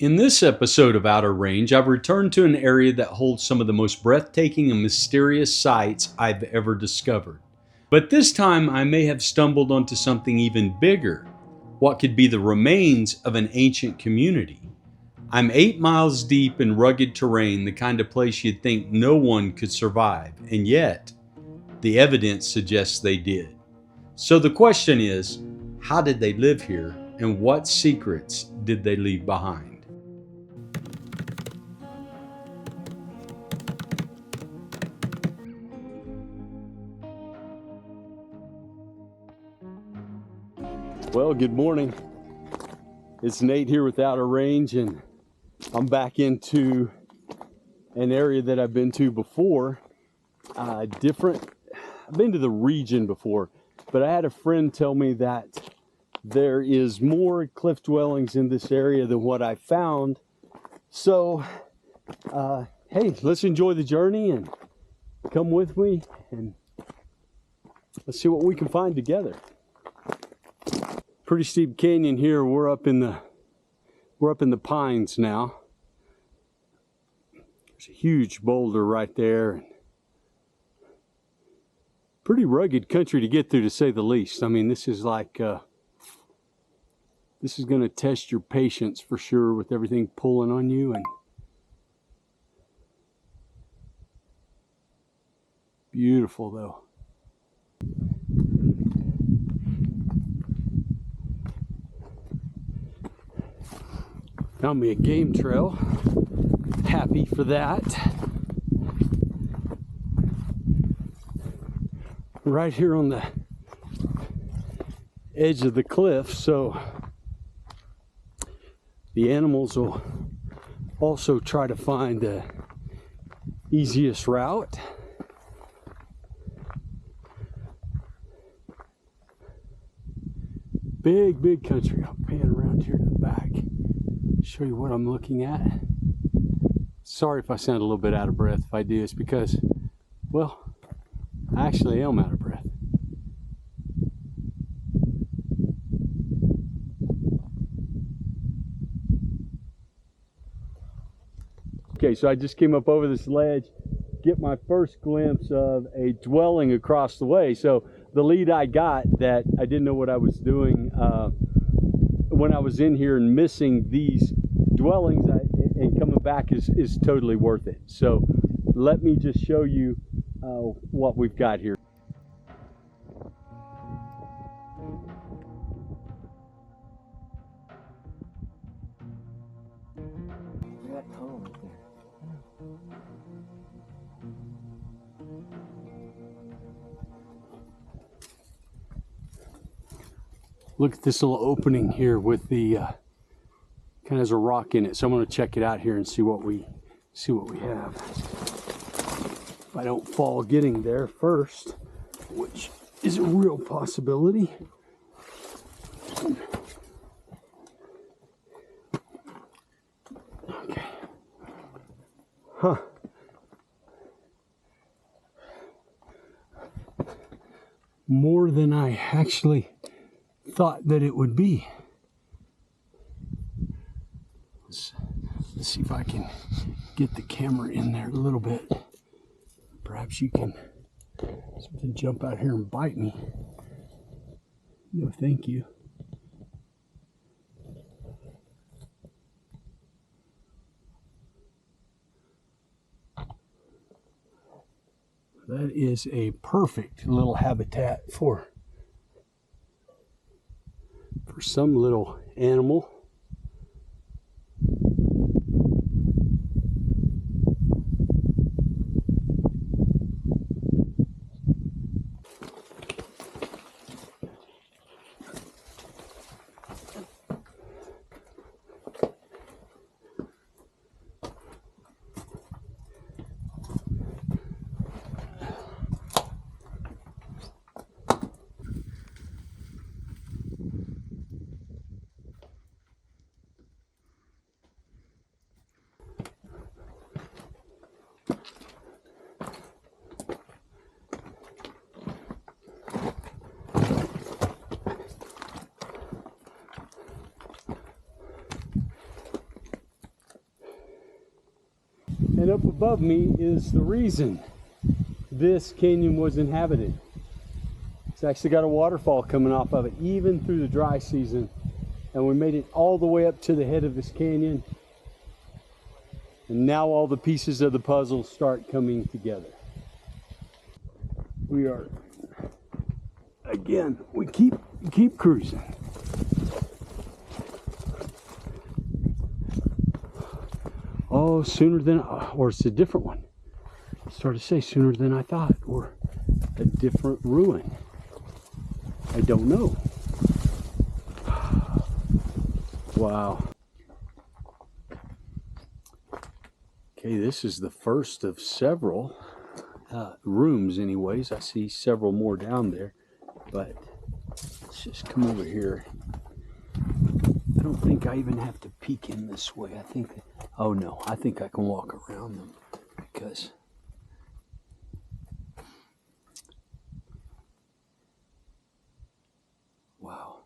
In this episode of Outer Range, I've returned to an area that holds some of the most breathtaking and mysterious sights I've ever discovered. But this time I may have stumbled onto something even bigger, what could be the remains of an ancient community. I'm 8 miles deep in rugged terrain, the kind of place you'd think no one could survive, and yet the evidence suggests they did. So the question is, how did they live here, and what secrets did they leave behind? Well, good morning. It's Nate here with Outer Range, and I'm back into an area that I've been to before. I've been to the region before, but I had a friend tell me that there is more cliff dwellings in this area than what I found. So, hey, let's enjoy the journey and come with me, and let's see what we can find together. Pretty steep canyon here. We're up in the pines now. There's a huge boulder right there. Pretty rugged country to get through, to say the least. I mean, this is like this is going to test your patience for sure, with everything pulling on you. And beautiful though. Found me a game trail. Happy for that. Right here on the edge of the cliff, so the animals will also try to find the easiest route. Big country. I'll pan around here to the back. Show you what I'm looking at. Sorry if I sound a little bit out of breath. If I do, it's because, well, I actually am out of breath. Okay, so I just came up over this ledge, get my first glimpse of a dwelling across the way. So the lead I got, that I didn't know what I was doing when I was in here, and missing these dwellings and coming back is totally worth it. So let me just show you what we've got here. Look at this little opening here with the kind of has a rock in it. So I'm going to check it out here and see what we have. If I don't fall getting there first, which is a real possibility. Okay. Huh. More than I actually thought that it would be. Let's see if I can get the camera in there a little bit. Perhaps you can something jump out here and bite me. No, thank you. That is a perfect little habitat for some little animal. And up above me is the reason this canyon was inhabited. It's actually got a waterfall coming off of it, even through the dry season. And we made it all the way up to the head of this canyon. And now all the pieces of the puzzle start coming together. We are, again, we keep cruising. Oh, sooner than, or it's a different one. I started to say sooner than I thought, or a different ruin. I don't know. Wow. Okay, this is the first of several rooms anyways. I see several more down there, but let's just come over here. I don't think I even have to peek in this way. I think, oh no, I think I can walk around them because wow.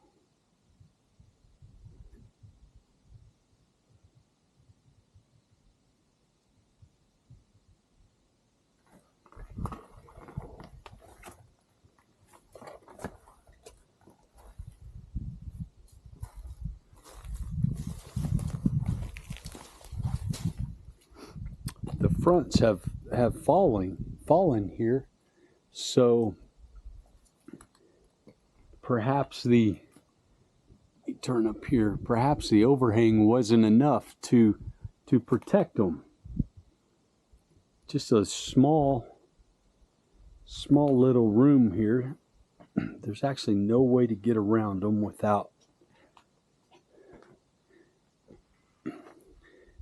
The fronts have fallen here, so perhaps let me turn up here, perhaps the overhang wasn't enough to protect them. Just a small little room here. There's actually no way to get around them without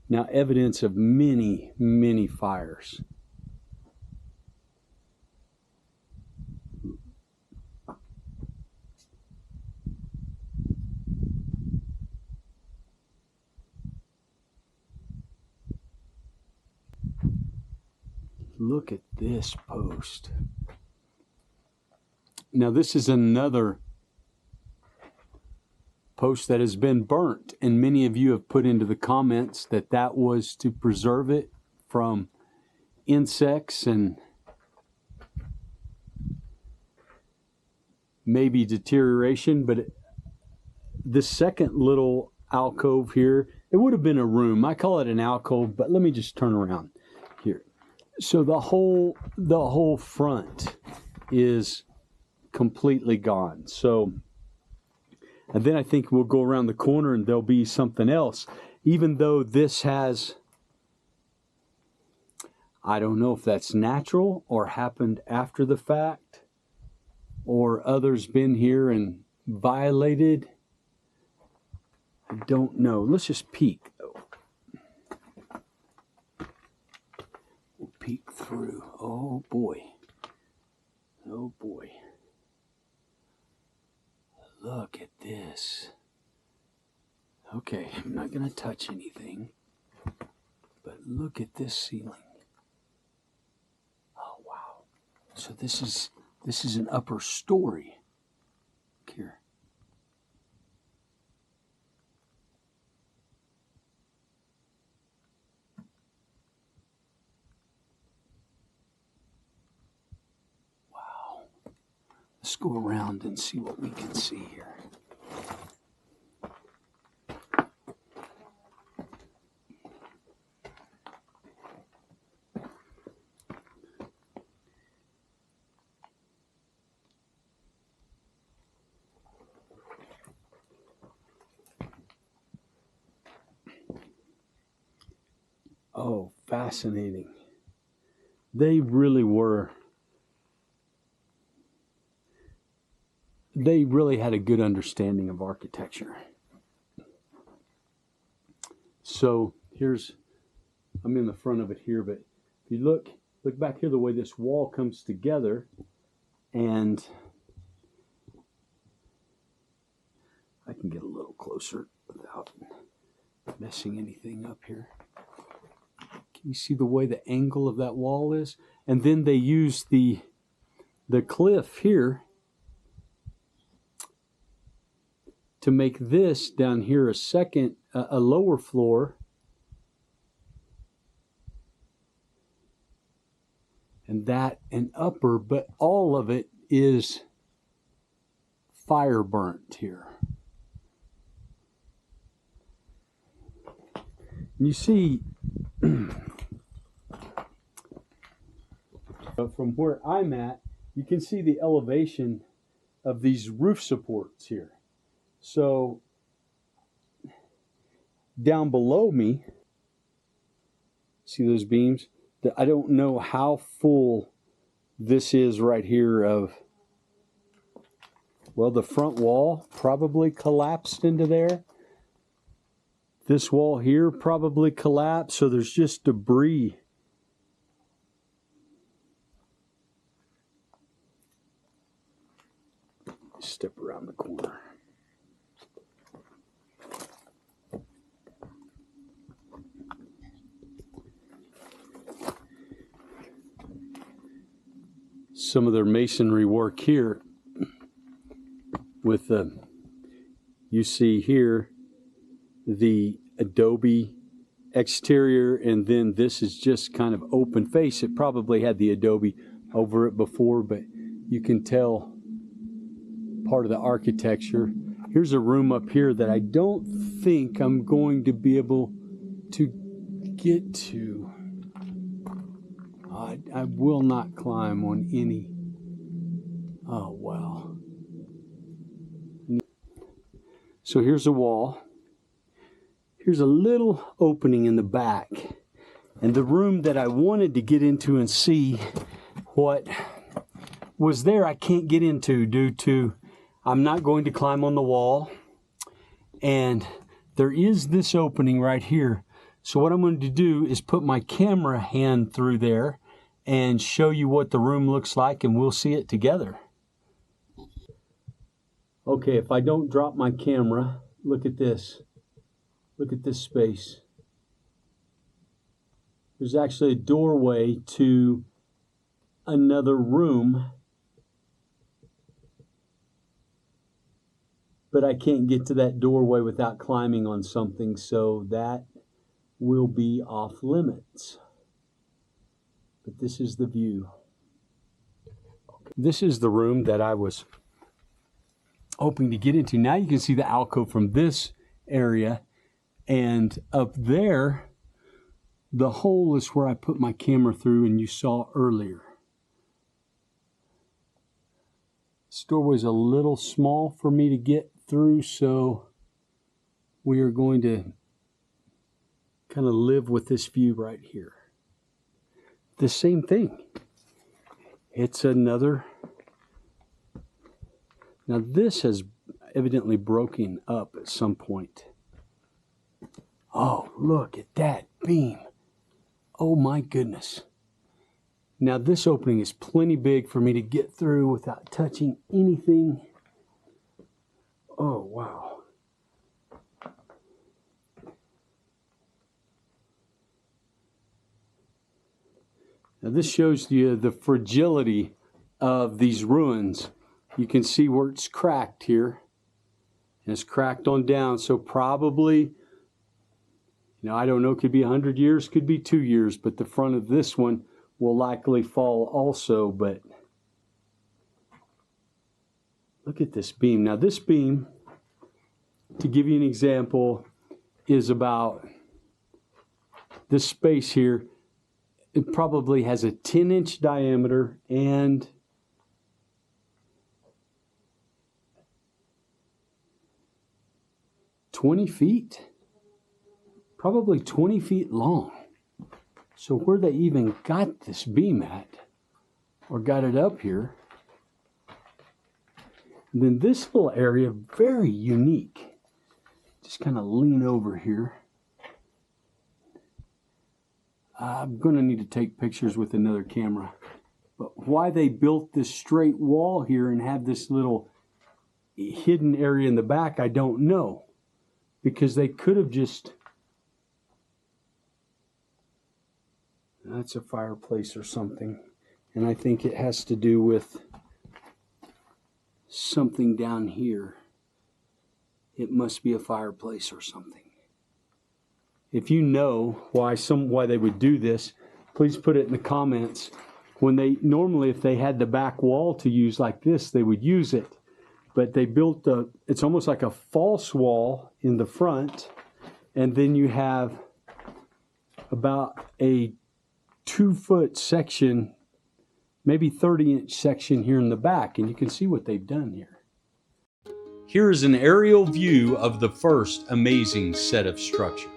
now evidence of many fires. Look at this post. Now this is another post that has been burnt, and many of you have put into the comments that that was to preserve it from insects and maybe deterioration. But this second little alcove here, it would have been a room. I call it an alcove, but let me just turn around here. So the whole front is completely gone. So, and then I think we'll go around the corner and there'll be something else. Even though this has, I don't know if that's natural or happened after the fact, or others been here and violated. I don't know. Let's just peek. We'll peek through. Oh boy. Oh boy. Look at this. Okay, I'm not going to touch anything, but look at this ceiling. Oh wow. So this is an upper story. Look here. Wow. Let's go around and see what we can see here. Oh, fascinating. They really were. They really had a good understanding of architecture. So here's, I'm in the front of it here, but if you look back here, the way this wall comes together, and I can get a little closer without messing anything up here. Can you see the way the angle of that wall is? And then they use the cliff here to make this down here a lower floor, and that an upper, but all of it is fire burnt here. And you see, from where I'm at, you can see the elevation of these roof supports here. So down below me, see those beams? I don't know how full this is right here of, well, the front wall probably collapsed into there. This wall here probably collapsed, so there's just debris. Step around the corner. Some of their masonry work here with the, you see here, the adobe exterior, and then this is just kind of open face. It probably had the adobe over it before, but you can tell part of the architecture. Here's a room up here that I don't think I'm going to be able to get to. I will not climb on any. Oh, wow. So here's a wall. Here's a little opening in the back. And the room that I wanted to get into and see what was there, I can't get into due to I'm not going to climb on the wall. And there is this opening right here. So what I'm going to do is put my camera hand through there and show you what the room looks like, and we'll see it together. Okay, if I don't drop my camera, look at this. Look at this space. There's actually a doorway to another room, but I can't get to that doorway without climbing on something, so that will be off limits. But this is the view. This is the room that I was hoping to get into. Now you can see the alcove from this area, and up there, the hole is where I put my camera through, and you saw earlier. This doorway's a little small for me to get through, so we are going to kind of live with this view right here. The same thing. It's another. Now this has evidently broken up at some point. Oh, look at that beam. Oh my goodness. Now this opening is plenty big for me to get through without touching anything. Oh, wow. Now this shows you the fragility of these ruins. You can see where it's cracked here. And it's cracked on down, so probably, I don't know, could be 100 years, could be 2 years, but the front of this one will likely fall also. But look at this beam. Now this beam, to give you an example, is about this space here. It probably has a 10-inch diameter and $20 feet, probably 20 feet long. So where they even got this beam at, or got it up here. And then this little area, very unique. Just kind of lean over here. I'm going to need to take pictures with another camera. But why they built this straight wall here and have this little hidden area in the back, I don't know. Because they could have just... That's a fireplace or something. And I think it has to do with something down here. It must be a fireplace or something. If you know why they would do this, please put it in the comments. when they normally, if they had the back wall to use like this, they would use it. But they built it's almost like a false wall in the front, and then you have about a 2-foot section, maybe 30-inch section here in the back, and you can see what they've done here. Here is an aerial view of the first amazing set of structures.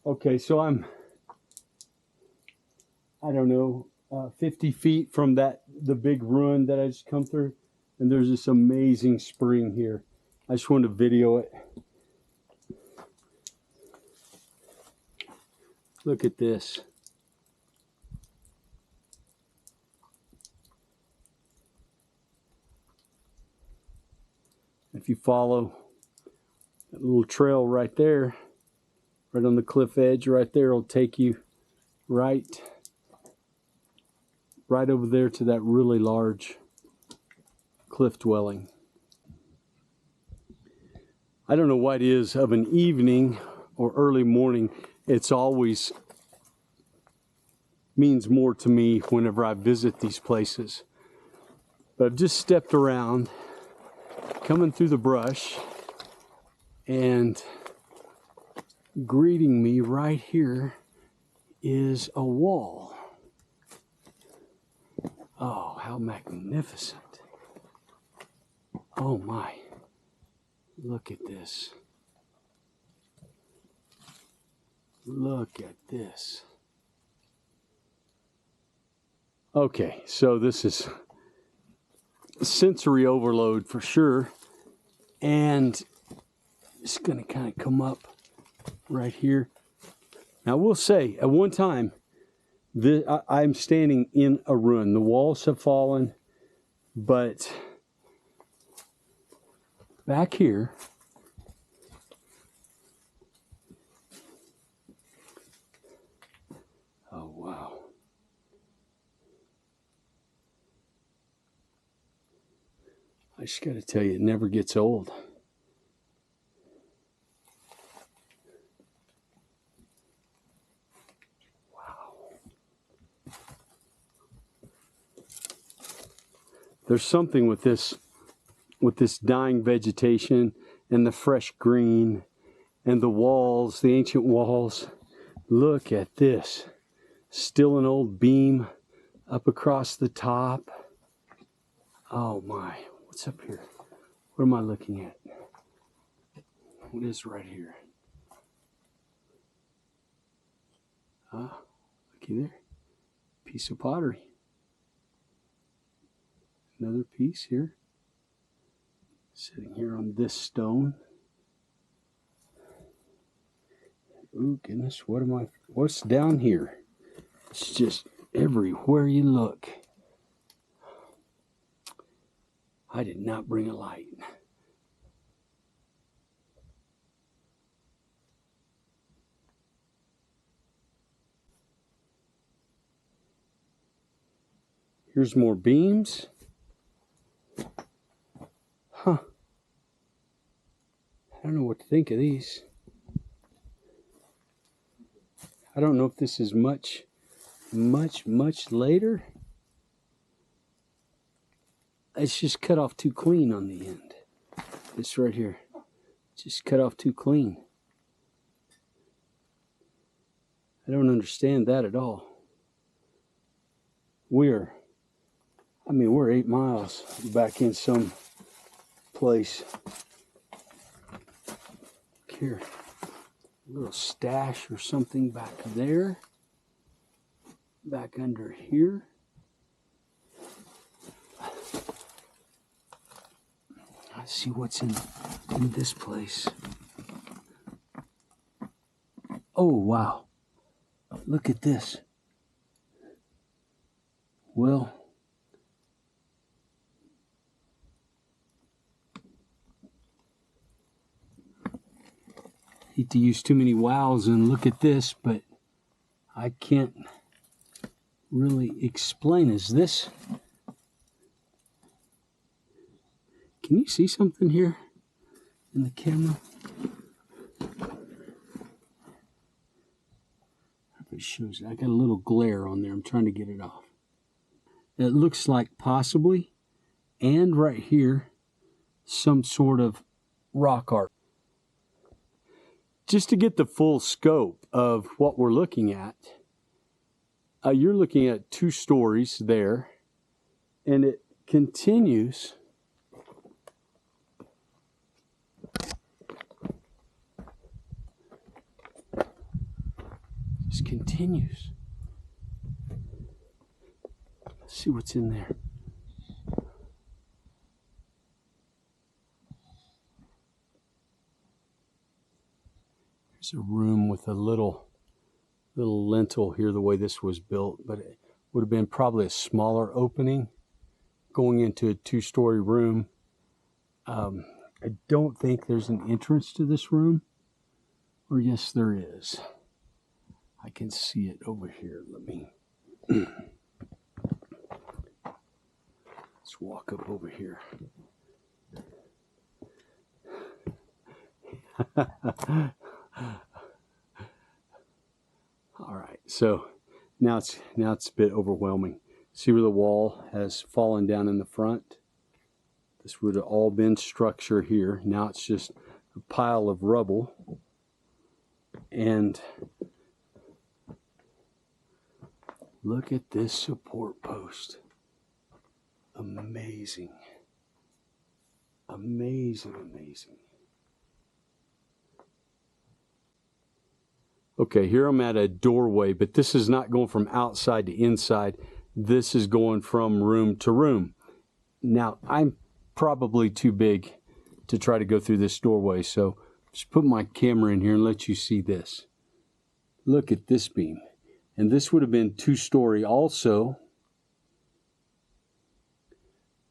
Okay, so I don't know, 50 feet from the big ruin that I just come through, and there's this amazing spring here. I just wanted to video it. Look at this. If you follow that little trail right there, right on the cliff edge right there, will take you right over there to that really large cliff dwelling. I don't know what it is of an evening or early morning. It's always means more to me whenever I visit these places. But I've just stepped around, coming through the brush, and greeting me right here is a wall. Oh, how magnificent. Oh my, look at this. Look at this. Okay, so this is sensory overload for sure. And it's gonna kind of come up right here. Now, I will say, at one time, I'm standing in a ruin. The walls have fallen, but back here, oh wow. I just got to tell you, it never gets old. There's something with this dying vegetation and the fresh green and the walls, the ancient walls. Look at this. Still an old beam up across the top. Oh my, what's up here? What am I looking at? What is right here? Ah, looky there. Piece of pottery. Another piece here, sitting here on this stone. Oh goodness, what's down here? It's just everywhere you look. I did not bring a light. Here's more beams. Huh. I don't know what to think of these. I don't know if this is much later. It's just cut off too clean on the end. This right here. Just cut off too clean. I don't understand that at all. We're 8 miles back in some place. here? A little stash or something back there. Back under here. Let's see what's in this place. Oh, wow. Look at this. Well, hate to use too many wows and look at this, but I can't really explain. Is this? Can you see something here in the camera? If it shows, I got a little glare on there. I'm trying to get it off. It looks like possibly, and right here, some sort of rock art. Just to get the full scope of what we're looking at, you're looking at 2 stories there, and it continues. Just continues. Let's see what's in there. There's a room with a little lintel here, the way this was built, but it would have been probably a smaller opening going into a 2-story room. I don't think there's an entrance to this room, or yes, there is. I can see it over here. Let me let's walk up over here. All right, so now it's a bit overwhelming. See where the wall has fallen down in the front? This would have all been structure here. Now it's just a pile of rubble. And look at this support post. Amazing. Amazing, amazing. Okay, here I'm at a doorway, but this is not going from outside to inside. This is going from room to room. Now, I'm probably too big to try to go through this doorway, so just put my camera in here and let you see this. Look at this beam. And this would have been 2-story also.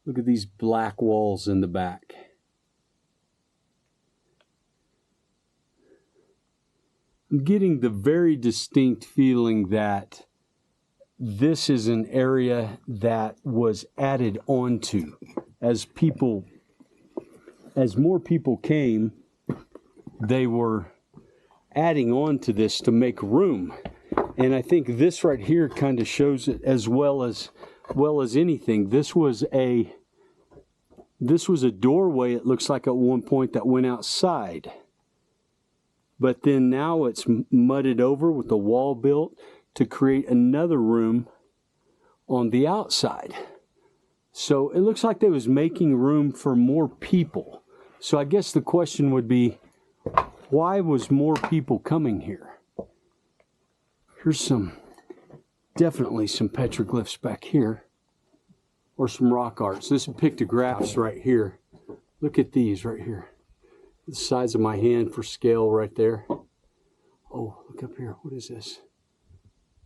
Look at these black walls in the back. I'm getting the very distinct feeling that this is an area that was added onto as more people came, they were adding on to this to make room. And I think this right here kind of shows it as well as anything. This was a doorway, it looks like, at one point that went outside. But then now it's mudded over with the wall built to create another room on the outside. So it looks like they was making room for more people. So I guess the question would be, why was more people coming here? Here's definitely some petroglyphs back here, or some rock arts. This is pictographs right here. Look at these right here. The size of my hand for scale right there. Oh, look up here. What is this?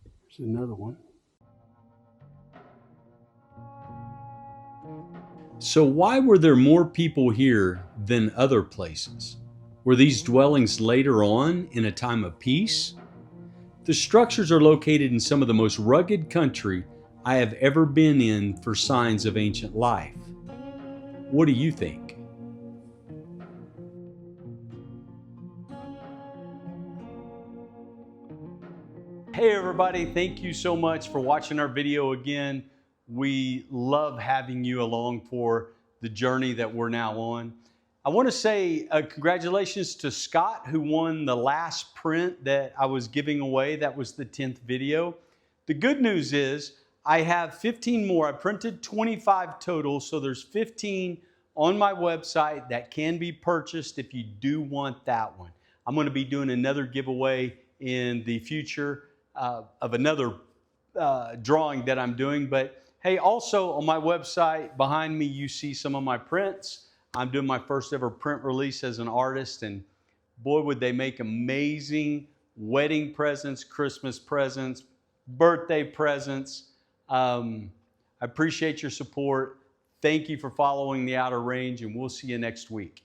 There's another one. So why were there more people here than other places? Were these dwellings later on in a time of peace? The structures are located in some of the most rugged country I have ever been in for signs of ancient life. What do you think? Hey everybody, thank you so much for watching our video again. We love having you along for the journey that we're now on. I want to say congratulations to Scott, who won the last print that I was giving away. That was the 10th video. The good news is I have 15 more. I printed 25 total, so there's 15 on my website that can be purchased if you do want that one. I'm going to be doing another giveaway in the future of another drawing that I'm doing. But hey, also on my website behind me, you see some of my prints. I'm doing my first ever print release as an artist, and boy, would they make amazing wedding presents, Christmas presents, birthday presents. I appreciate your support. Thank you for following the Outer Range, and we'll see you next week.